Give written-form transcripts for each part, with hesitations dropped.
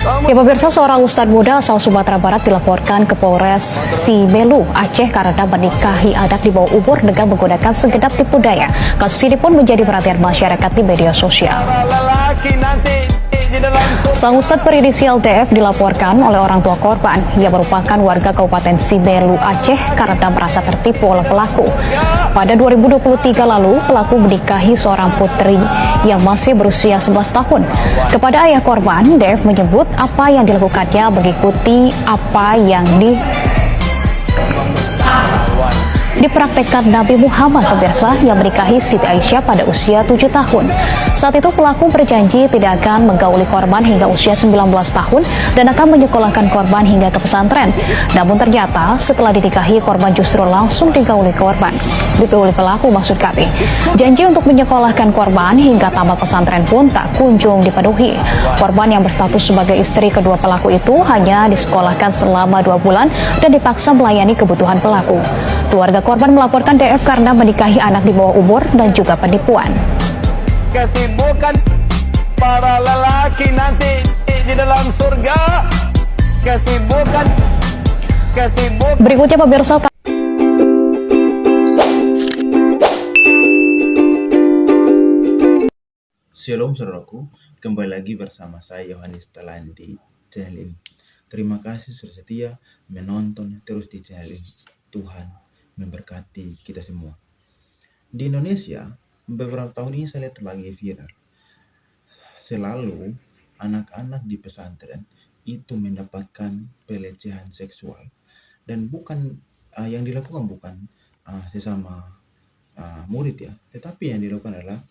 Ya pemirsa, seorang ustadz muda asal Sumatera Barat dilaporkan ke Polres Sibelu, Aceh karena menikahi anak di bawah umur dengan menggunakan segenap tipu daya. Kasus ini pun menjadi perhatian masyarakat di media sosial. Sang ustadz berinisial DF dilaporkan oleh orang tua korban yang merupakan warga Kabupaten Sibelu, Aceh karena merasa tertipu oleh pelaku. Pada 2023 lalu, pelaku menikahi seorang putri yang masih berusia 11 tahun. Kepada ayah korban, DF menyebut apa yang dilakukannya mengikuti apa yang dipraktekkan Nabi Muhammad pemirsa yang menikahi Siti Aisyah pada usia 7 tahun. Saat itu pelaku berjanji tidak akan menggauli korban hingga usia 19 tahun dan akan menyekolahkan korban hingga ke pesantren. Namun ternyata setelah dinikahi korban justru langsung digauli pelaku maksud kami. Janji untuk menyekolahkan korban hingga tamat pesantren pun tak kunjung dipenuhi. Korban yang berstatus sebagai istri kedua pelaku itu hanya disekolahkan selama 2 bulan dan dipaksa melayani kebutuhan pelaku. Keluarga korban melaporkan DF karena menikahi anak di bawah umur dan juga penipuan. Kesibukan para lelaki nanti di dalam surga. Kesibukan. Berikutnya pemirsa, Shalom saudaraku, kembali lagi bersama saya Yohanes Talan di channel ini. Terima kasih sudah setia menonton terus di channel ini. Tuhan memberkati kita semua. Di Indonesia, beberapa tahun ini saya lihat lagi viral. Selalu anak-anak di pesantren itu mendapatkan pelecehan seksual. Dan bukan yang dilakukan bukan sesama murid ya, tetapi yang dilakukan adalah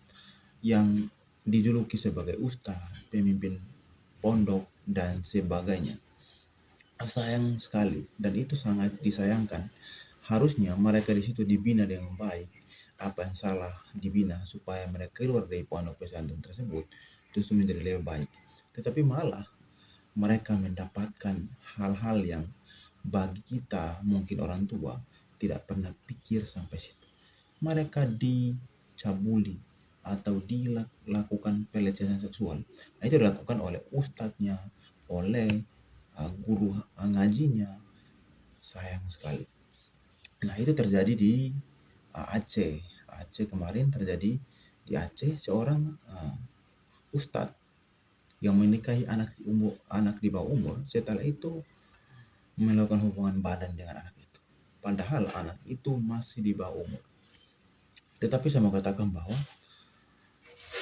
yang dijuluki sebagai ustaz, pemimpin pondok dan sebagainya. Sayang sekali dan itu sangat disayangkan. Harusnya mereka di situ dibina dengan baik. Apa yang salah dibina supaya mereka keluar dari pondok pesantren tersebut justru menjadi lebih baik. Tetapi malah mereka mendapatkan hal-hal yang bagi kita mungkin orang tua tidak pernah pikir sampai situ. Mereka dicabuli atau dilakukan pelecehan seksual. Nah, itu dilakukan oleh ustadznya, oleh guru ngajinya. Sayang sekali. Nah, itu terjadi di Aceh. Aceh kemarin terjadi di Aceh seorang ustadz yang menikahi anak di bawah umur. Setelah itu melakukan hubungan badan dengan anak itu. Padahal anak itu masih di bawah umur. Tetapi saya mau katakan bahwa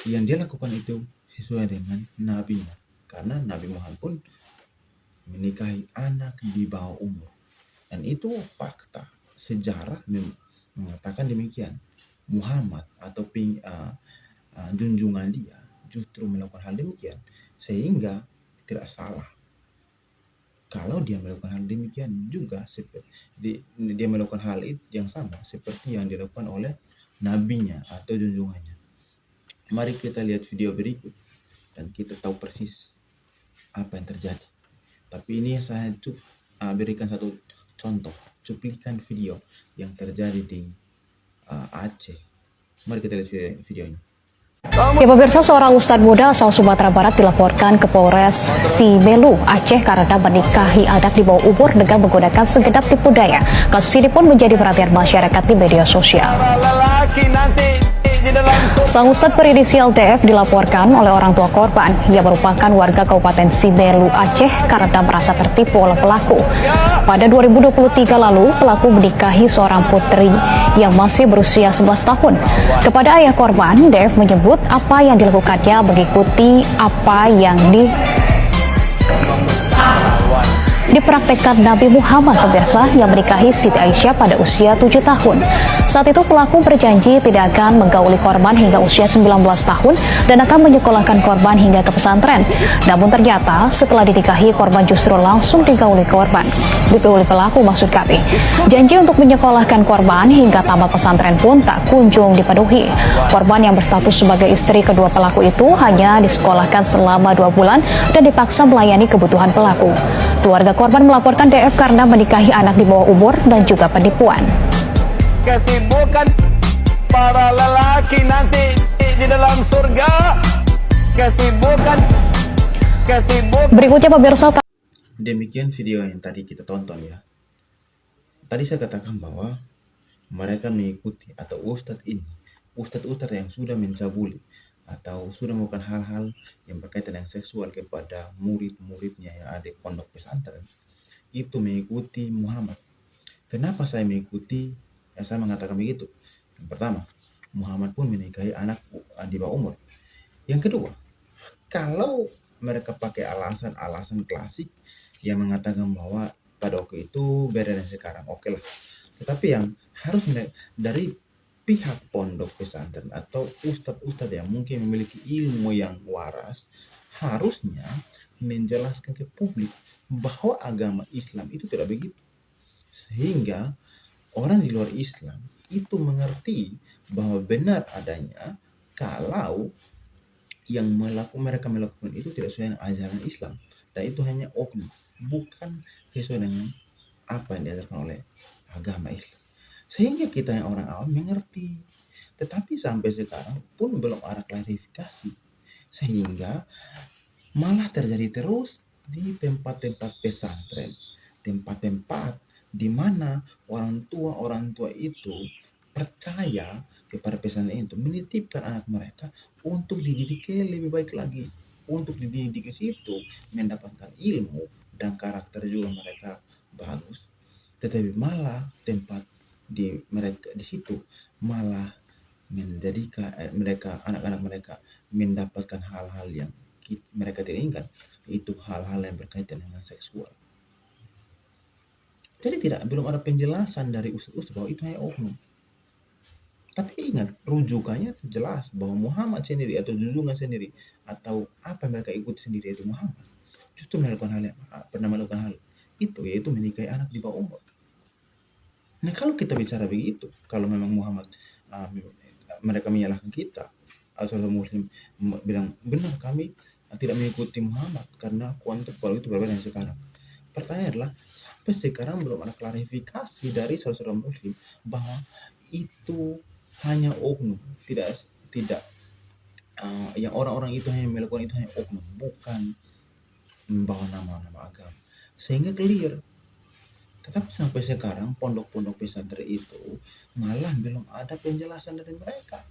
yang dia lakukan itu sesuai dengan nabinya. Karena Nabi Muhammad pun menikahi anak di bawah umur. Dan itu fakta. Sejarah mengatakan demikian. Muhammad atau junjungan dia justru melakukan hal demikian, sehingga tidak salah kalau dia melakukan hal demikian juga dia melakukan hal yang sama seperti yang dilakukan oleh nabinya atau junjungannya. Mari kita lihat video berikut dan kita tahu persis apa yang terjadi. Tapi ini saya berikan satu contoh, cuplikan video yang terjadi di Aceh. Mari kita lihat video ini. ya pemirsa, seorang ustadz muda asal Sumatera Barat dilaporkan ke Polres Sibelu, Aceh karena menikahi anak di bawah umur dengan menggunakan segenap tipu daya. Kasus ini pun menjadi perhatian masyarakat di media sosial. Sang ustadz berinisial DF dilaporkan oleh orang tua korban yang merupakan warga Kabupaten Sibelu, Aceh karena merasa tertipu oleh pelaku. Pada 2023 lalu, pelaku menikahi seorang putri yang masih berusia 11 tahun. Kepada ayah korban, DF menyebut apa yang dilakukannya mengikuti apa yang dipraktekkan Nabi Muhammad pemirsa yang menikahi Siti Aisyah pada usia 7 tahun. Saat itu pelaku berjanji tidak akan menggauli korban hingga usia 19 tahun dan akan menyekolahkan korban hingga ke pesantren. Namun ternyata setelah dinikahi korban justru langsung digauli pelaku maksud kami. Janji untuk menyekolahkan korban hingga tamat pesantren pun tak kunjung dipenuhi. Korban yang berstatus sebagai istri kedua pelaku itu hanya disekolahkan selama 2 bulan dan dipaksa melayani kebutuhan pelaku. Keluarga korban melaporkan DF karena menikahi anak di bawah umur dan juga penipuan. Kesibukan para lelaki nanti di dalam surga. Kesibukan. kesibukan Berikutnya pemirsa, Demikian video yang tadi kita tonton ya. Tadi saya katakan bahwa mereka mengikuti atau ustadz yang sudah mencabuli atau sudah melakukan hal-hal yang berkaitan dengan seksual kepada murid-muridnya yang ada di pondok pesantren, itu mengikuti Muhammad. Kenapa saya mengikuti? Saya mengatakan begitu. Yang pertama, Muhammad pun menikahi anak di bawah umur. Yang kedua, kalau mereka pakai alasan klasik yang mengatakan bahwa pada waktu itu beda dengan sekarang, oke lah. Tetapi yang harus dari pihak pondok pesantren atau ustadz yang mungkin memiliki ilmu yang waras harusnya menjelaskan ke publik bahwa agama Islam itu tidak begitu, sehingga orang di luar Islam itu mengerti bahwa benar adanya kalau yang mereka melakukan itu tidak sesuai dengan ajaran Islam, dan itu hanya oknum, bukan sesuai dengan apa yang diajarkan oleh agama Islam, sehingga kita yang orang awam mengerti. Tetapi sampai sekarang pun belum ada klarifikasi, sehingga malah terjadi terus di tempat-tempat pesantren, tempat-tempat di mana orang tua itu percaya kepada pesantren itu, menitipkan anak mereka untuk dididik lebih baik lagi, untuk dididik ke situ mendapatkan ilmu dan karakter juga mereka bagus. Tetapi malah tempat di mereka di situ malah menjadikan mereka anak-anak mereka mendapatkan hal-hal yang mereka tidak inginkan, itu hal-hal yang berkaitan dengan seksual. Jadi belum ada penjelasan dari ustaz bahwa itu hanya oknum. Tapi ingat, rujukannya jelas bahwa Muhammad sendiri atau junjungan sendiri atau apa yang mereka ikuti sendiri itu Muhammad justru pernah melakukan hal itu, yaitu menikahi anak di bawah umur. Nah, kalau kita bicara begitu, kalau memang Muhammad mereka menyalahkan kita, asal muslim bilang benar kami tidak mengikuti Muhammad karena kualitas itu berbeda dengan sekarang. Pertanyaan adalah sampai sekarang belum ada klarifikasi dari saudara muslim bahwa itu hanya oknum, tidak yang orang-orang itu hanya melakukan itu hanya oknum, bukan membawa nama-nama agama, sehingga clear. Tetapi sampai sekarang pondok-pondok pesantren itu malah belum ada penjelasan dari mereka.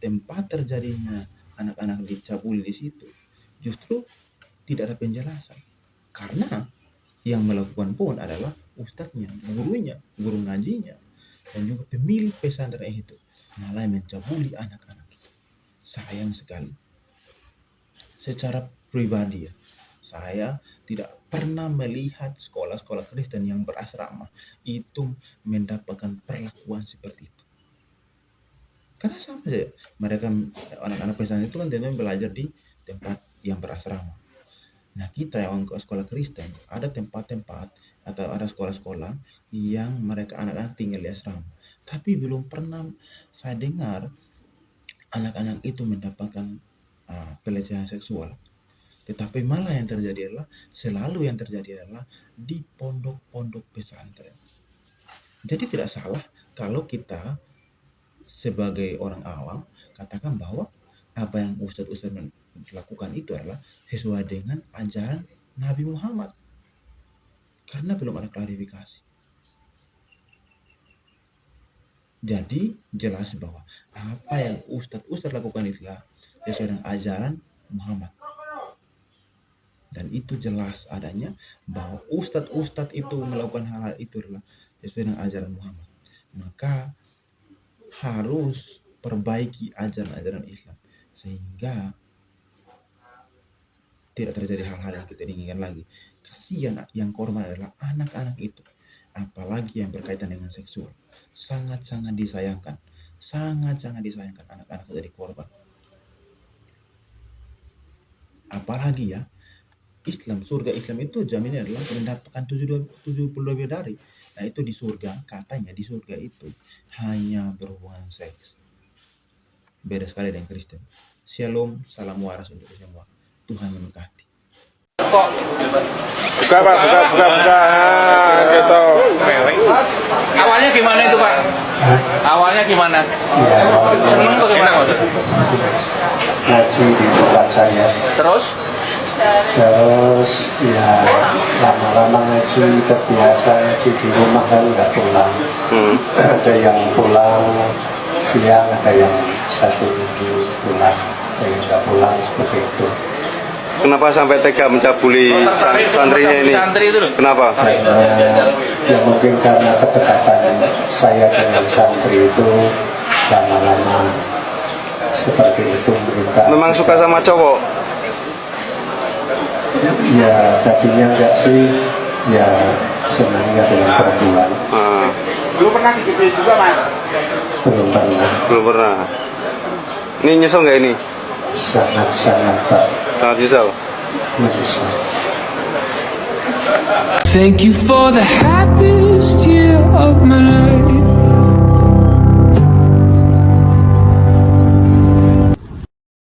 Tempat terjadinya anak-anak dicabuli di situ justru tidak ada penjelasan, karena yang melakukan pun adalah ustadznya, gurunya, guru ngajinya, dan juga pemilik pesantren itu malah mencabuli anak-anak. Sayang sekali. Secara pribadi ya, saya tidak pernah melihat sekolah-sekolah Kristen yang berasrama itu mendapatkan perlakuan seperti itu. Karena sama saja, mereka anak-anak pesantren itu kan dia belajar di tempat yang berasrama. Nah, kita yang ke sekolah Kristen ada tempat-tempat atau ada sekolah-sekolah yang mereka anak-anak tinggal di asrama, tapi belum pernah saya dengar anak-anak itu mendapatkan pelecehan seksual. Tetapi malah yang terjadi adalah di pondok-pondok pesantren. Jadi tidak salah kalau kita sebagai orang awam katakan bahwa apa yang ustadz-ustadz lakukan itu adalah sesuai dengan ajaran Nabi Muhammad, karena belum ada klarifikasi. Jadi jelas bahwa apa yang ustadz lakukan itulah sesuai dengan ajaran Muhammad, dan itu jelas adanya bahwa ustadz itu melakukan hal-hal itu adalah sesuai dengan ajaran Muhammad. Maka harus perbaiki ajaran-ajaran Islam sehingga tidak terjadi hal-hal yang kita inginkan lagi. Kasihan yang korban adalah anak-anak itu, apalagi yang berkaitan dengan seksual. Sangat-sangat disayangkan anak-anak jadi korban. Apalagi ya, surga Islam itu jaminnya adalah mendapatkan 72 bidadari. Nah, itu di surga, katanya di surga itu hanya berhubungan seks. Beda sekali dengan Kristen. Shalom, salam waras untuk semua. Tuhan memberkati. Buka gitu. Awalnya gimana itu, Pak? Awalnya gimana? Seneng atau gimana? Ngaji di tempat saya. Terus? Terus ya lama-lama ngaji, terbiasa ngaji di rumah kan nggak pulang. Ada yang pulang siang, ada yang satu minggu pulang, ada yang nggak pulang seperti itu. Kenapa sampai tega mencabuli santrinya ini? Santri itu loh. Kenapa? Ya mungkin karena kedekatan saya dengan santri itu lama-lama seperti itu mereka. Memang suka sama cowok? Ya tadinya enggak sih, ya senangnya dengan perempuan. Belum pernah digituin juga mas? Belum pernah. Belum pernah. Ini nyesel nggak ini? Sangat-sangat Pak, Sangat nyesel. menyesal. Thank you for the happiest year of my life.